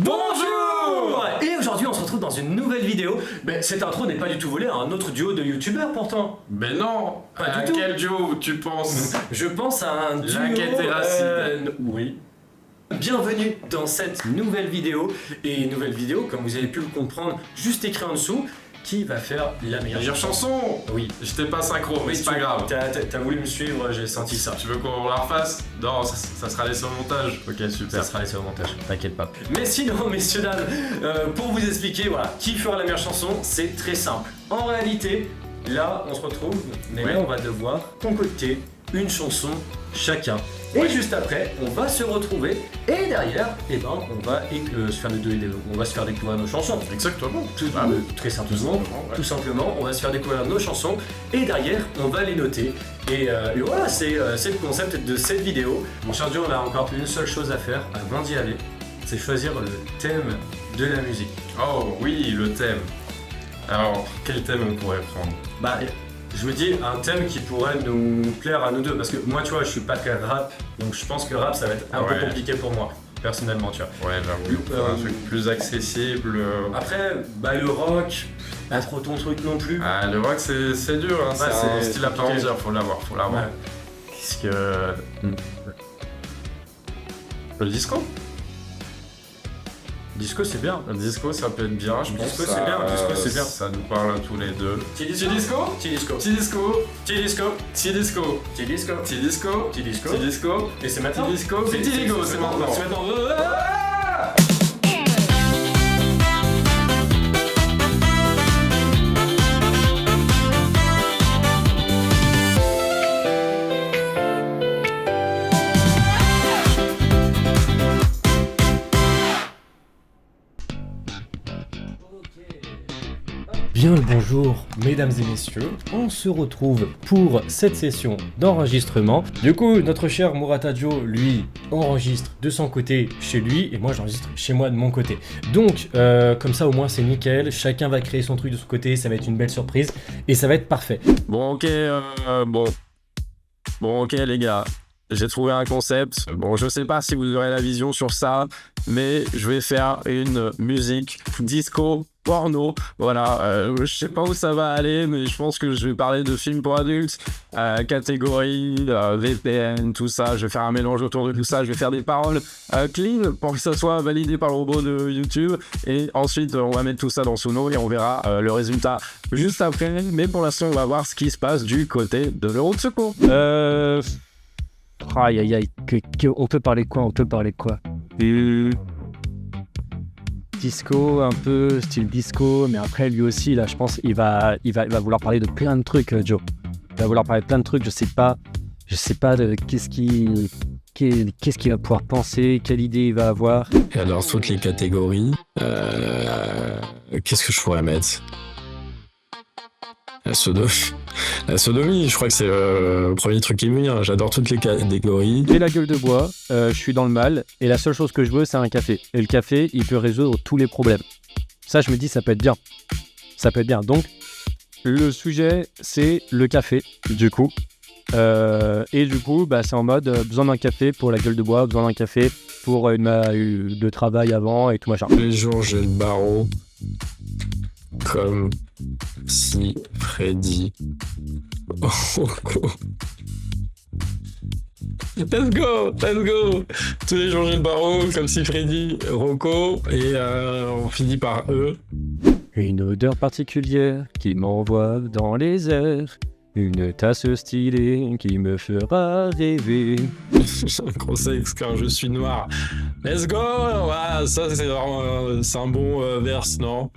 Bonjour. Et aujourd'hui on se retrouve dans une nouvelle vidéo. Mais cette intro n'est pas du tout volée à un autre duo de youtubeurs pourtant. Mais non. Pas du tout. Quel duo tu penses? Je pense à un duo... Laquette et Racine. Oui. Bienvenue dans cette nouvelle vidéo. Et nouvelle vidéo, comme vous avez pu le comprendre, juste écrit en dessous, qui va faire la meilleure chanson. Oui. J'étais pas synchro, mais Oui, c'est pas grave. T'as voulu me suivre, j'ai senti ça. Tu veux qu'on la refasse? Non, ça sera laissé au montage. Ok, super. Ça sera laissé au montage, t'inquiète pas. Mais sinon, messieurs, dames, pour vous expliquer, voilà, qui fera la meilleure chanson, c'est très simple. En réalité, là, on se retrouve, mais Oui. là, on va devoir concocter une chanson chacun. Et juste après, on va se retrouver, et derrière, eh ben, on va se faire découvrir nos chansons. Exactement. Très simplement, Simplement, ouais. tout simplement, on va se faire découvrir nos chansons, et derrière, on va les noter. Et voilà, c'est le concept de cette vidéo. Aujourd'hui, on a encore une seule chose à faire avant d'y aller, c'est choisir le thème de la musique. Oh oui, le thème. Alors, quel thème on pourrait prendre? Bah, je vous dis un thème qui pourrait nous plaire à nous deux, parce que moi, tu vois, je suis pas très rap, donc je pense que rap, ça va être un peu Ouais. compliqué pour moi, personnellement, tu vois. Ouais, j'avoue. Un truc plus accessible. Après, bah, le rock, pas trop ton truc non plus. Ah, le rock, c'est dur, hein. Ouais, c'est un c'est style à part compliqué. entière, faut l'avoir. Ouais. Qu'est-ce que... Le disco? Disco, c'est bien. Le disco, ça peut être bien, je pense. Disco, Ça, c'est bien, disco, c'est bien. Ça nous parle à tous les deux. Petit disco? Petit disco. Petit disco. Petit disco. Petit disco. Petit disco. Petit disco. Petit disco. Petit disco. Et c'est maintenant. Petit disco. Petit digo, c'est maintenant. C'est maintenant. Bien le bonjour, mesdames et messieurs. On se retrouve pour cette session d'enregistrement. Du coup, notre cher Muratadio, lui, enregistre de son côté chez lui et moi j'enregistre chez moi de mon côté. Donc, comme ça au moins c'est nickel. Chacun va créer son truc de son côté, ça va être une belle surprise et ça va être parfait. Bon ok les gars, j'ai trouvé un concept. Bon, je sais pas si vous aurez la vision sur ça, mais je vais faire une musique disco porno. Voilà, je sais pas où ça va aller, mais je pense que je vais parler de films pour adultes, catégorie, VPN, tout ça. Je vais faire un mélange autour de tout ça. Je vais faire des paroles clean pour que ça soit validé par le robot de YouTube. Et ensuite, on va mettre tout ça dans Suno et on verra le résultat juste après. Mais pour l'instant, on va voir ce qui se passe du côté de l'Euro de secours. Aïe aïe aïe, on peut parler de quoi? On peut parler de quoi? Disco, un peu style disco, mais après lui aussi, là, je pense, il va vouloir parler de plein de trucs, Joe. Il va vouloir parler de plein de trucs, je sais pas de qu'est-ce qu'il va pouvoir penser, quelle idée il va avoir. Et alors, toutes les catégories, qu'est-ce que je pourrais mettre? La sodomie, je crois que c'est le premier truc qui me vient. J'adore toutes les catégories. J'ai la gueule de bois, je suis dans le mal, et la seule chose que je veux, c'est un café. Et le café, il peut résoudre tous les problèmes. Ça, je me dis, ça peut être bien. Ça peut être bien. Donc, le sujet, c'est le café, du coup. Et du coup, bah, c'est en mode besoin d'un café pour la gueule de bois, besoin d'un café pour de travail avant et tout machin. Tous les jours, j'ai le barreau. Comme si Freddy... Let's go! Tous les jours j'ai le barreau, comme si Freddy, Rocco, et on finit par eux. Une odeur particulière qui m'envoie dans les airs. Une tasse stylée qui me fera rêver. J'ai un gros sexe quand je suis noir. Let's go! Ouais, ça c'est un bon verse, non?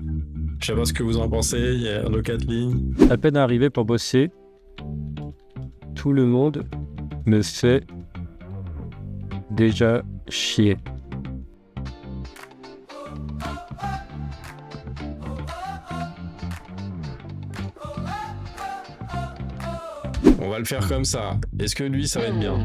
Je sais pas ce que vous en pensez, il y a nos 4 lignes. À peine arrivé pour bosser, tout le monde me fait déjà chier. On va le faire comme ça. Est-ce que lui, ça va être bien?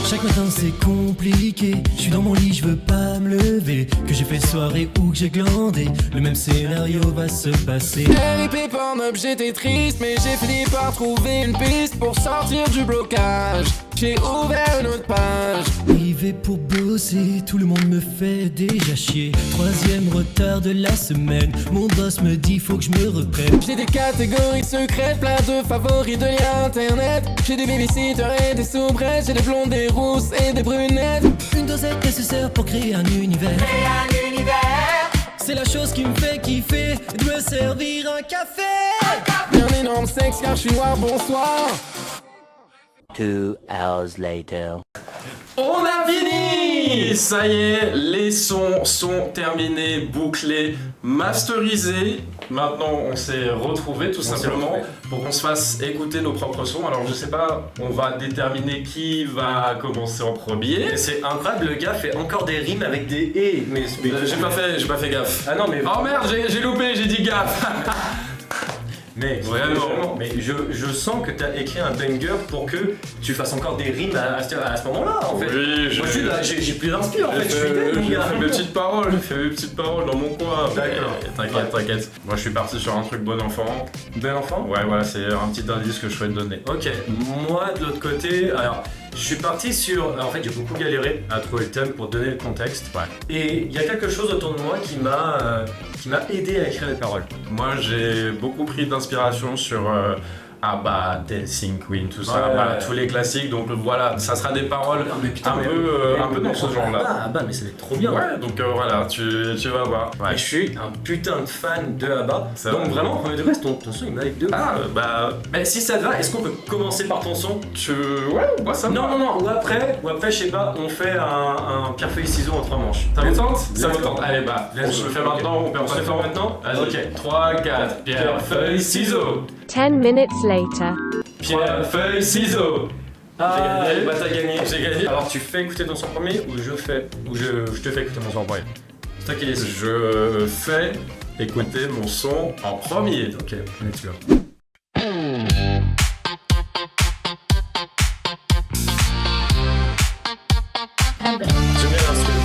Chaque matin c'est compliqué, je suis dans mon lit, je veux pas me lever. Que j'ai fait soirée ou que j'ai glandé, le même scénario va se passer. RIP Pornhub, j'étais triste, mais j'ai fini par trouver une piste pour sortir du blocage. J'ai ouvert une autre page. bosser, tout le monde me fait déjà chier. Troisième retard de la semaine, mon boss me dit faut que je me reprenne. J'ai des catégories secrètes, plein de favoris de liens internet. J'ai des babysitters et des soubrettes, j'ai des blondes, des rousses et des brunettes. Une dosette nécessaire pour créer un univers. C'est la chose qui me fait kiffer de me servir un café. Un énorme sexe car je suis noir, bonsoir. 2 hours later. On a fini! Ça y est, les sons sont terminés, bouclés, masterisés. Maintenant, on s'est retrouvés tout simplement pour qu'on se fasse écouter nos propres sons. Alors, je sais pas, on va déterminer qui va commencer en premier. C'est incroyable, le gars fait encore des rimes avec des et. Mais J'ai pas fait gaffe. Ah non, mais. Oh merde, j'ai loupé, j'ai dit gaffe. Mais Vraiment. mais je sens que t'as écrit un banger pour que tu fasses encore des rimes à ce moment-là, en fait. Oui, Moi, je suis là, j'ai plus d'inspire, en fait. Je suis dead, mon j'ai gars. fait mes petites paroles dans mon coin. D'accord. T'inquiète. Moi, je suis parti sur un truc bon enfant. Bel enfant. Ouais, voilà, c'est un petit indice que je souhaite donner. Ok, moi de l'autre côté, alors je suis parti sur. En fait, j'ai beaucoup galéré à trouver le thème pour donner le contexte. Ouais. Et il y a quelque chose autour de moi qui m'a aidé à écrire les paroles. Moi, j'ai beaucoup pris d'inspiration sur ABBA, Dancing Queen, tout ça, Ouais. voilà, tous les classiques. Donc voilà, ça sera des paroles un peu dans ce genre-là. Ah bah, mais c'est trop bien. Ouais, donc voilà, tu vas voir. Et je suis un putain de fan de ABBA. C'est Donc vrai. vraiment, premier degré, ton son il m'a avec deux. Ah, bah, Mais si ça te va, est-ce qu'on peut commencer par ton son? ouais, bah ça me va. Non, ou après, je sais pas, on fait un pierre feuille ciseaux en 3 manches. Ça vous tente? Ça Let's me go. tente. Allez, bah, on se le fait Ok. maintenant, on perd On pas se de le fait temps. maintenant? Vas-y. Ok. 3, 4, pierre, feuille, ciseaux. 10 minutes later. Pierre, feuille, ciseaux. Ah, J'ai gagné. bah t'as gagné. J'ai gagné. Alors tu fais écouter ton son premier ou je te fais écouter mon son premier? C'est toi qui décides. Je fais écouter mon son en premier. Ok, let's go. J'aime bien l'instrument.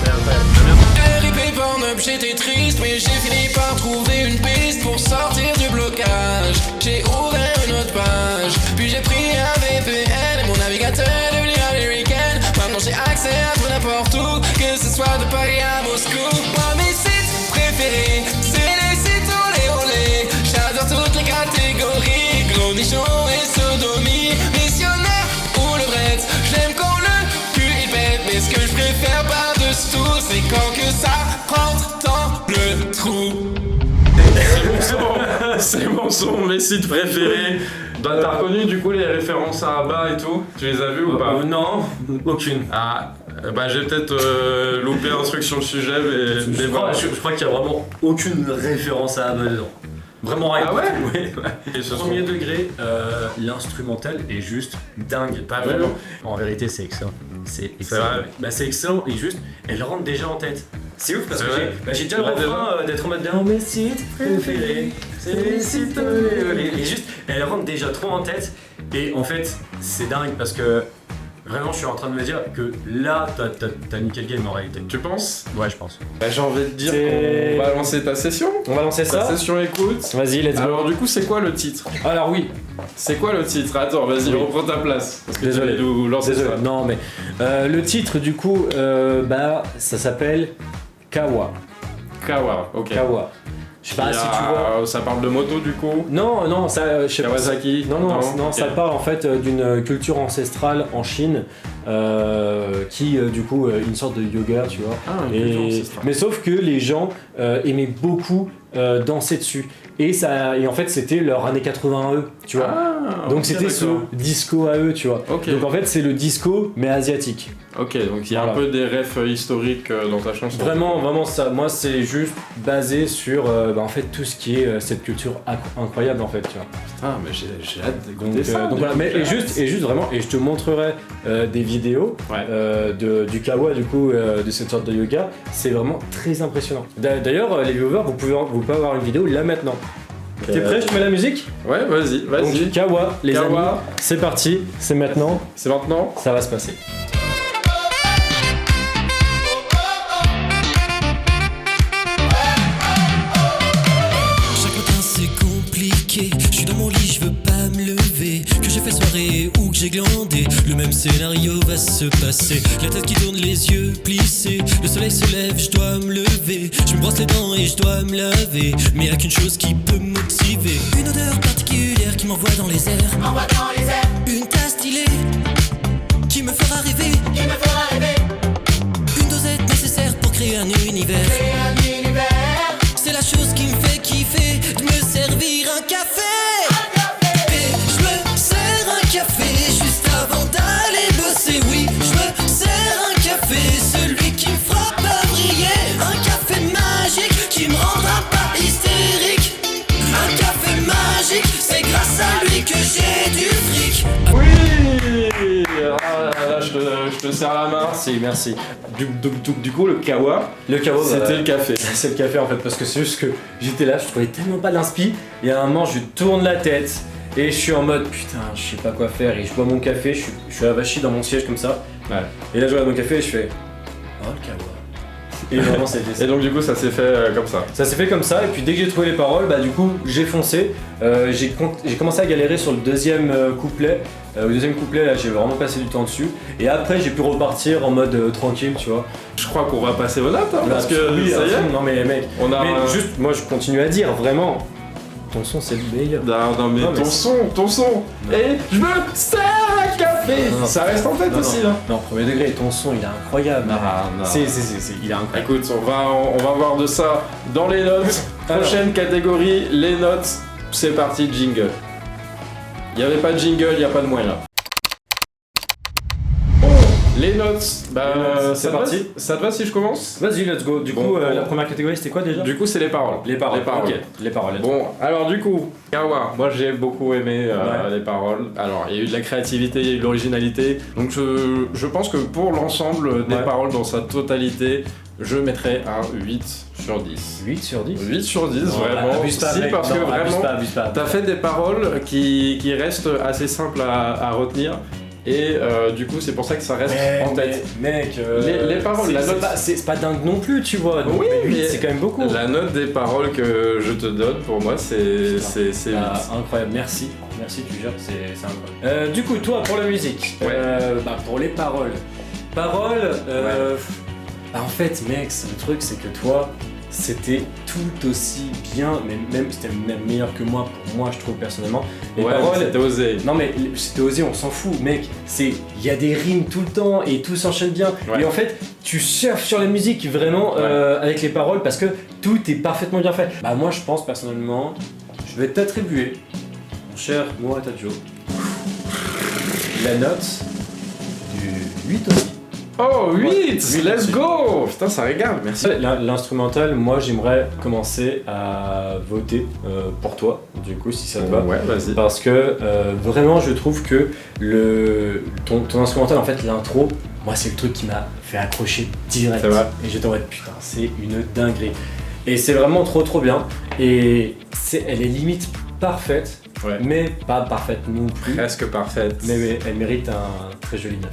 RIP Pornhub, j'étais triste, mais j'ai fini par trouver une piste pour sortir du blocage. J'ai ouvert une autre page, puis j'ai pris un VPN et mon navigateur est devenu américain. Maintenant j'ai accès à tout n'importe où, que ce soit de Paris à Moscou. Moi mes sites préférés, c'est les sites olé olé. J'adore toutes les catégories, gros nichons et sodomie. Missionnaire ou levrette, j'aime quand le cul il pète. Mais ce que je préfère par-dessus tout, c'est quand que ça rentre dans le trou. C'est mon son, mes sites préférés. T'as reconnu du coup les références à ABBA et tout? Tu les as vues ou pas? Non, aucune. Ah, bah j'ai peut-être loupé un truc sur le sujet, mais Je voilà. crois qu'il y a vraiment aucune référence à ABBA dedans. Vraiment rien. Ah ouais? Ouais. Et ce Premier son. degré, l'instrumental est juste dingue. Pas Ouais. vraiment. En vérité, c'est excellent. C'est excellent. vrai. Bah, c'est excellent et juste, elle rentre déjà en tête. C'est ouf parce C'est que vrai. j'ai déjà le Ouais, refrain d'être en mode dans mes sites préférés. C'est les sites olé olé. Et juste, elle rentre déjà trop en tête. Et en fait, c'est dingue parce que vraiment, je suis en train de me dire que là, t'as niqué le game en réalité. Tu penses? Ouais, je pense. Bah j'ai envie de dire C'est- qu'on va lancer ta session. On va lancer Ta ça. session écoute. Vas-y, let's go. Alors du coup c'est quoi le titre? Alors oui, C'est quoi le titre? Attends, vas-y, Oui. reprends ta place. Parce que Désolé. tu vas nous lancer désolé. ça. Non, mais le titre du coup, bah, ça s'appelle Kawa. Kawa, ok. Kawa. Je sais pas si tu vois. Ça parle de moto du coup. Non, ça, je sais pas. Kawasaki. Non, ok. ça parle en fait d'une culture ancestrale en Chine qui, du coup, est une sorte de yoga, tu vois. Ah, une culture ancestrale. Mais sauf que les gens aimaient beaucoup danser dessus. Et en fait, c'était leur année 80 à eux, tu vois. Ah, Donc ok, c'était ce d'accord. disco à eux, tu vois. Ok. Donc en fait, c'est le disco, mais asiatique. Ok, donc il y a Voilà. un peu des refs historiques dans ta chanson. Vraiment ça. Moi, c'est juste basé sur en fait tout ce qui est cette culture incroyable en fait, tu vois. Putain, mais j'ai hâte d'écouter Donc, ça. donc voilà, mais j'ai et hâte. juste vraiment, et je te montrerai des vidéos Ouais. du kawa du coup de cette sorte de yoga. C'est vraiment très impressionnant. D'ailleurs, les viewers, vous pouvez avoir une vidéo là maintenant. T'es prêt? Je te mets la musique? Ouais, vas-y. Donc kawa, les Kawa. amis, c'est parti, c'est maintenant, C'est maintenant. ça va se passer. Chaque matin c'est compliqué, compliqué. Je suis dans mon lit, je veux pas me lever. Que j'ai fait soirée ou que j'ai glandé, le même scénario va se passer. La tête qui tourne, les yeux plissés. Le soleil se lève, je dois me lever. Je me brosse les dents et je dois me laver. Mais y'a qu'une chose qui peut me motiver. Une odeur particulière qui m'envoie dans les airs. Une tasse stylée qui me fera rêver. Une dosette nécessaire pour créer un univers. C'est la chose qui me fait kiffer de me servir un café. Et je me sers un café juste avant d'aller bosser. Oui, je me sers un café, celui qui me fera pas briller. Un café magique qui me rendra pas hystérique. Un café magique, c'est grâce à lui que j'ai du fric. Oui. Là, je te serre la main. Merci. Du coup, le kawa, C'était le café. c'est le café en fait, parce que c'est juste que j'étais là, je trouvais tellement pas d'inspi, et à un moment je tourne la tête et je suis en mode putain, je sais pas quoi faire, et je bois mon café, je suis avachi dans mon siège comme ça, Ouais. et là je regarde mon café et je fais oh le kawa. Et vraiment ça a été ça. Et donc du coup ça s'est fait comme ça. Ça s'est fait comme ça, et puis dès que j'ai trouvé les paroles, bah du coup j'ai foncé. J'ai commencé à galérer sur le deuxième couplet. Au deuxième couplet, là j'ai vraiment passé du temps dessus. Et après j'ai pu repartir en mode tranquille, tu vois. Je crois qu'on va passer aux notes, hein, parce que oui, ça y est. non mais mec, On a mais juste moi je continue à dire vraiment, ton son c'est le meilleur. Non mais Non, mais ton son. Et je me sers un café. Non. Ça reste en tête Non, aussi. non, Hein. non, premier degré, ton son il est incroyable. Non. Il est incroyable. Écoute, on va voir de ça dans les notes. Prochaine catégorie, les notes. C'est parti, jingle. Il n'y avait pas de jingle, il n'y a pas de moyen. Les notes, bah Les notes, c'est ça te va parti. Ça te va si je commence? Vas-y, let's go. Du Bon, coup, bon. la première catégorie c'était quoi déjà? Du coup, c'est les paroles. Les paroles. Ok, les paroles. Bon, alors du coup, Kawa, moi j'ai beaucoup aimé Ouais. les paroles. Alors, il y a eu de la créativité, il y a eu de l'originalité. Donc, je pense que pour l'ensemble des Ouais. paroles dans sa totalité, je mettrais un 8 sur 10. 8 sur 10. 8 sur 10, Non, vraiment. abuse pas, Si, mec. parce Non, que vraiment, abuse pas. t'as fait des paroles qui restent assez simples à retenir. Et du coup, c'est pour ça que ça reste en tête. Mec, Les paroles, la note- c'est pas dingue non plus, tu vois. Donc, Oui, mais 8, mais c'est quand même beaucoup. La note des paroles que je te donne, pour moi, c'est 8. Incroyable, merci, tu gères, c'est incroyable. Du coup, toi, pour la musique, Ouais. pour les paroles. Bah, en fait, mec, le truc, c'est que toi, c'était tout aussi bien, mais même c'était même meilleur que moi, pour moi, je trouve personnellement. Les Ouais, paroles, c'était osé. non mais c'était osé, on s'en fout, mec. Il y a des rimes tout le temps et tout s'enchaîne bien. Ouais. Et en fait, tu surfes sur la musique vraiment avec les paroles parce que tout est parfaitement bien fait. Bah moi, je pense personnellement, je vais t'attribuer, mon cher Muratadjo, la note du 8 aussi. Oh, 8 Ouais, Let's 8, go. Putain, ça régale, merci. L'instrumental, moi, j'aimerais commencer à voter pour toi, du coup, si ça te va. Ouais, vas-y. Parce que vraiment je trouve que ton instrumental, en fait l'intro, moi c'est le truc qui m'a fait accrocher direct. C'est vrai. Et j'étais en mode putain, c'est une dinguerie. Et c'est vraiment trop bien. Et elle est limite parfaite, Ouais. mais pas parfaite non plus. Presque parfaite. Mais elle mérite un très joli 9.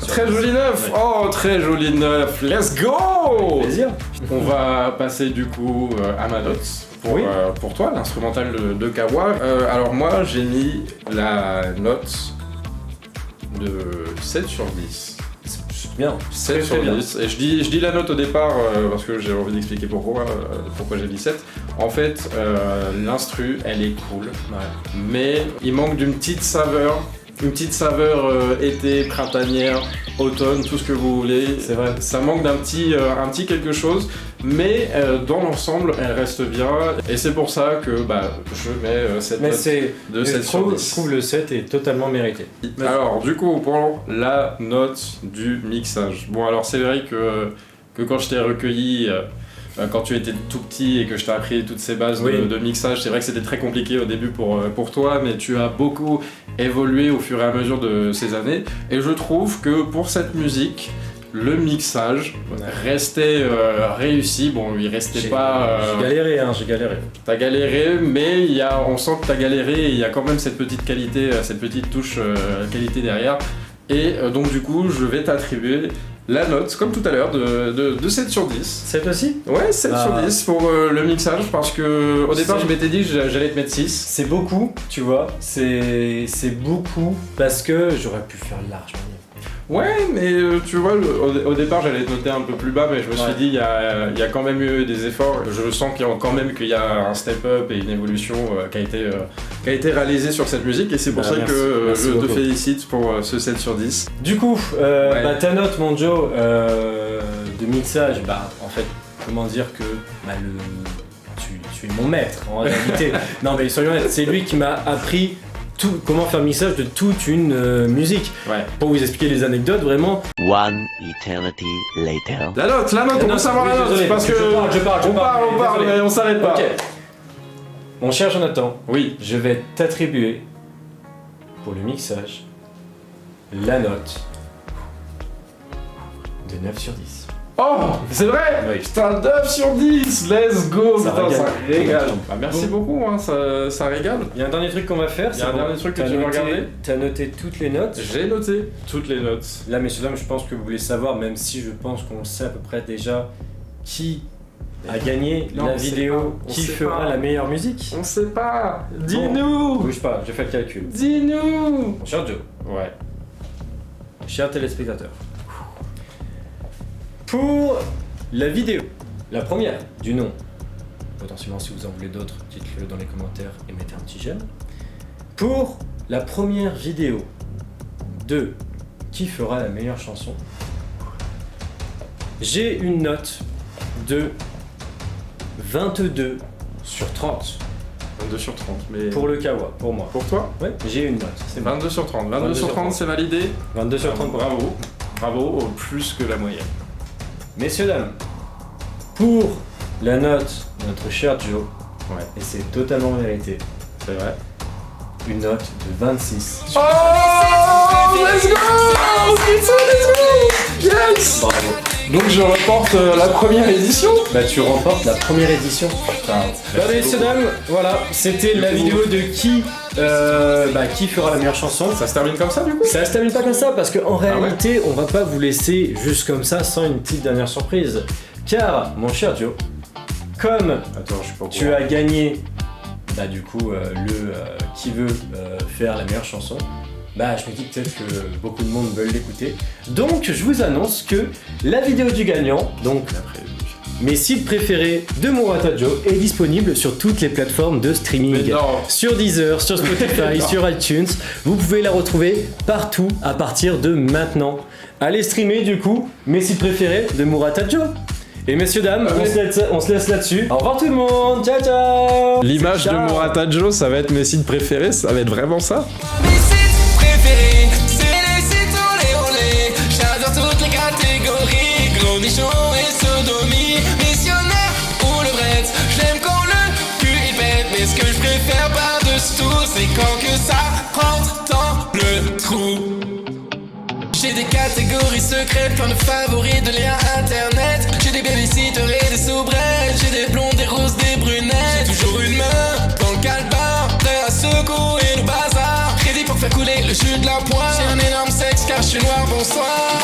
Très joli neuf. Ouais. Oh, très joli neuf. Let's go. Plaisir. On va passer du coup à ma note. Oui. Pour toi, l'instrumental de Kawa. Alors moi, j'ai mis la note de 7 sur 10. C'est bien. 7 Très, sur très bien. 10. Et je dis la note au départ parce que j'ai envie d'expliquer pourquoi j'ai mis 7. En fait, l'instru, elle est cool. Ouais. Mais il manque d'une petite saveur. Une petite saveur été, printanière, automne, tout ce que vous voulez. C'est vrai. Ça manque d'un petit quelque chose, mais dans l'ensemble, elle reste bien. Et c'est pour ça que je mets cette Mais note c'est. de je 7 sur trouve, 10. je trouve le 7 est totalement mérité. Alors, du coup, pour la note du mixage. Bon, alors c'est vrai que quand je t'ai recueilli, quand tu étais tout petit et que je t'ai appris toutes ces bases Oui. de mixage, c'est vrai que c'était très compliqué au début pour toi, mais tu as beaucoup évolué au fur et à mesure de ces années. Et je trouve que pour cette musique, le mixage restait réussi. Bon, il restait pas... J'ai galéré, j'ai galéré. T'as galéré, mais on sent que t'as galéré et il y a quand même cette petite qualité, cette petite touche qualité derrière. Et donc du coup, je vais t'attribuer la note, comme tout à l'heure, de 7 sur 10. 7 aussi? Ouais, 7 Ah. sur 10 pour le mixage, parce que au départ, C'est- je m'étais dit que j'allais te mettre 6. C'est beaucoup, tu vois, c'est beaucoup parce que j'aurais pu faire largement mieux. Ouais, mais tu vois, au départ, j'allais te noter un peu plus bas, mais je me suis Ouais. dit, il y a quand même eu des efforts. Je sens quand même qu'il y a un step-up et une évolution qui a été réalisée sur cette musique, et c'est pour Bah, ça merci. que Merci je te beaucoup. félicite pour ce 7 sur 10. Du coup, Ouais. bah, ta note, mon Joe, de mixage, bah, en fait, comment dire que bah, tu es mon maître en réalité. Non, mais soyons honnêtes, c'est lui qui m'a appris comment faire le mixage de toute une musique. Ouais. Pour vous expliquer les anecdotes, vraiment. One eternity later. La note, on peut savoir la note, désolé, parce que je parle, on parle, désolé. mais on s'arrête pas. Ok. Mon cher Jonathan, Oui. je vais t'attribuer pour le mixage la note de 9 sur 10. Oh, c'est vrai. Oui. Putain, 9 sur 10, let's go, Ça putain, régale. ça régale. Bah, merci Bon. beaucoup, hein, ça régale. Il y a un dernier truc qu'on va faire. Il y a c'est un bon. dernier truc que T'as tu veux noté- regarder. T'as noté toutes les notes. J'ai noté toutes les notes. Là, messieurs, dames, je pense que vous voulez savoir, même si je pense qu'on sait à peu près déjà qui a gagné Non, la on sait vidéo, pas, on qui sait fera pas. la meilleure musique. On sait pas. Dis-nous. Bouge pas, je fais le calcul. Dis-nous. Mon cher Joe, Ouais. chers téléspectateurs, pour la vidéo, la première du nom, potentiellement si vous en voulez d'autres, dites-le dans les commentaires et mettez un petit j'aime. Pour la première vidéo de qui fera la meilleure chanson, j'ai une note de 22 sur 30 22 sur 30, mais... pour le Kawa, pour moi. Pour toi? Ouais, j'ai une note, c'est bon. 22 sur 30. 22 22 sur sur 30, 30. c'est validé. 22 sur 30 pour moi. Bravo. Bravo, plus que la moyenne. Messieurs, dames, pour la note de notre cher Joe, Ouais. et c'est totalement vérité, C'est vrai. une note de 26. Oh, let's go! Putain, let's go! Yes! Bravo. Donc je reporte la première édition. Bah tu remportes la première édition. Putain. Bah messieurs, dames, voilà, c'était la vidéo de qui fera la meilleure chanson. Ça se termine comme ça du coup? Ça se termine pas comme ça parce qu'en ouais. réalité, on va pas vous laisser juste comme ça sans une petite dernière surprise. Car, mon cher Joe, comme Attends, je suis pas au tu courant. as gagné bah du coup qui veut faire la meilleure chanson, bah je me dis peut-être que beaucoup de monde veulent l'écouter. Donc je vous annonce que la vidéo du gagnant, donc mes sites préférés de Murata Joe, est disponible sur toutes les plateformes de Mais streaming. non. Sur Deezer, sur Spotify, sur iTunes, vous pouvez la retrouver partout à partir de maintenant. Allez streamer du coup mes sites préférés de Murata Joe. Et messieurs, dames, on se laisse là-dessus. Au revoir tout le monde, ciao ciao. L'image de Ciao. Murata Joe, ça va être mes sites préférés, ça va être vraiment ça. Mes sites préférés, c'est les sites olé olé. J'adore toutes les catégories, gros nichon et sodomie. Missionnaire ou le bret, j'aime quand le cul il pète. Mais ce que je préfère par-dessus tout, c'est quand que ça rentre dans le trou. J'ai des catégories secrètes, plein de favoris, de liens internet. J'ai des babysitters et des soubrettes. J'ai des blondes, des roses, des brunettes. J'ai toujours une main dans le calbar, prêt à secouer le bazar. Crédit pour faire couler le jus de la poire. J'ai un énorme sexe car je suis noir, bonsoir.